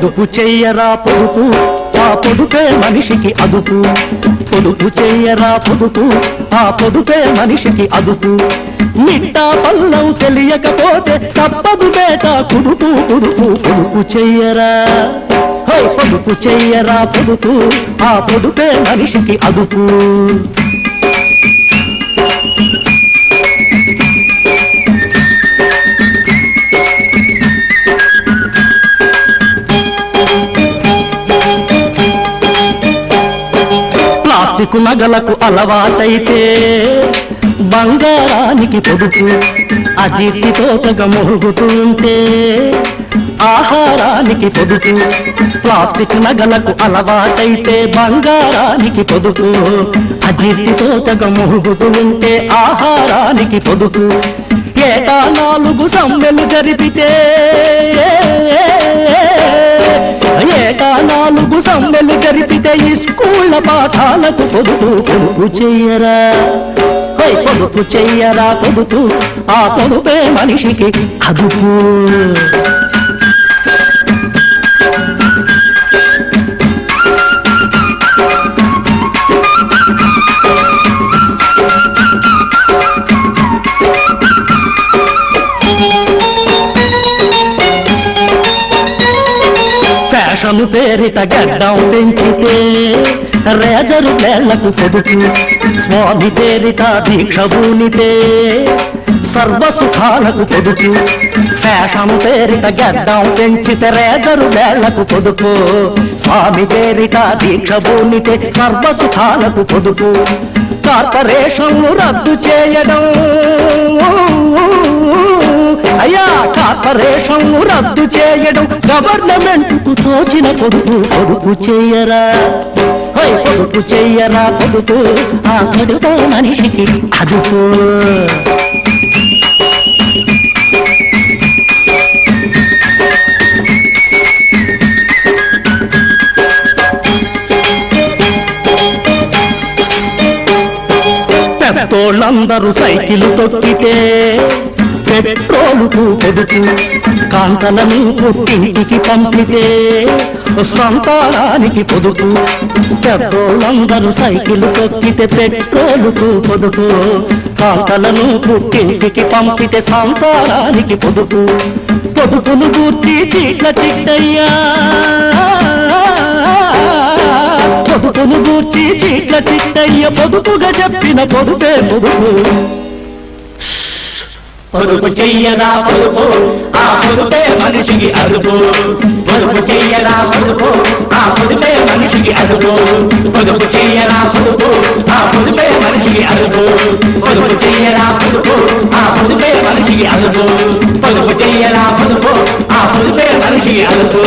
పొదుపు చెయ్యరా పొదుపు ఆ పొదుపే మనిషికి అదుపు పొదుపు చెయ్యరా పొదుపు ఆ పొదుపే మనిషికి అదుపు మిట్టా పల్లం తెలియకపోతే తప్పదు బేట కుదుపు కుదుపు పొదుపు చెయ్యరా పొదుపు చెయ్యరా పొదుపు ఆ పొదుపే మనిషికి అదుపు ప్లాస్టిక్ నగలకు అలవాటైతే బంగారానికి పొదుపు అజీర్తితో మొరుగుతుంటే ఆహారానికి పొదుపు ప్లాస్టిక్ నగలకు అలవాటైతే బంగారానికి పొదుపు అజీర్తితో మొరుగుతూ ఉంటే ఆహారానికి పొదుపు ఏటా 4 సమ్మెలు జరిపితే ఏటా 4 సమ్మెలు జరిపితే ఈ స్కూళ్ళ పాఠాలకు పొదుపు పొదుపు చెయ్యరా పొదుపు చెయ్యరా పొదుపు ఆ పొదుపే మనిషికి అదుపు ఫ్యాషన్ పేరిట గడ్డం పెంచితే రేజరు వేళ్లకు పొదుపు స్వామి పేరిట దీక్ష భూనితే సర్వసుఖాలకు పొదుపు ఫ్యాషన్ పేరిట గడ్డం పెంచితే రేజరు వేళ్లకు పొదుపు స్వామి పేరిట దీక్ష భూనితే సర్వసుఖాలకు పొదుపు కార్పొరేషన్ రద్దు చేయడం అయ్యా కార్పొరేషన్ రద్దు చేయడం గవర్నమెంట్ కు తోచిన పొదుపు పొదుపు చెయ్యరా పొదుపు చెయ్యరా పొదుపు ఆ పొదుపు మనిషికి అదుపు పెద్దోళ్ళందరూ సైకిల్ తొక్కితే పెట్రోలుకు పొదుపు కాంతలను పుట్టింటికి పంపితే సంతానానికి పొదుపు పెద్దోళ్ళందరూ సైకిల్ తొక్కితే పెట్రోలుకు పొదుపు కాంతలను పుట్టింటికి పంపితే సంతానానికి పొదుపు పొదుపును గూర్చి చీట్ల చిట్టయ్యా పొదుపును గూర్చి చీట్ల చిట్టయ్య పొదుపుగా చెప్పిన పొదుపే పొదుపు పొదుపు చెయ్యరా పొదుపు ఆ పొదుపే మనిషికి అదుపు పొదుపు చెయ్యరా పొదుపు ఆ పొదుపే మనిషికి అదుపు పొదుపు చెయ్యరా పొదుపు ఆ పొదుపే మనిషికి అదుపు పొదుపు చెయ్యరా పొదుపు ఆ పొదుపే మనిషికి అదుపు పొదుపు చెయ్యరా పొదుపు ఆ పొదుపే మనిషికి అదుపు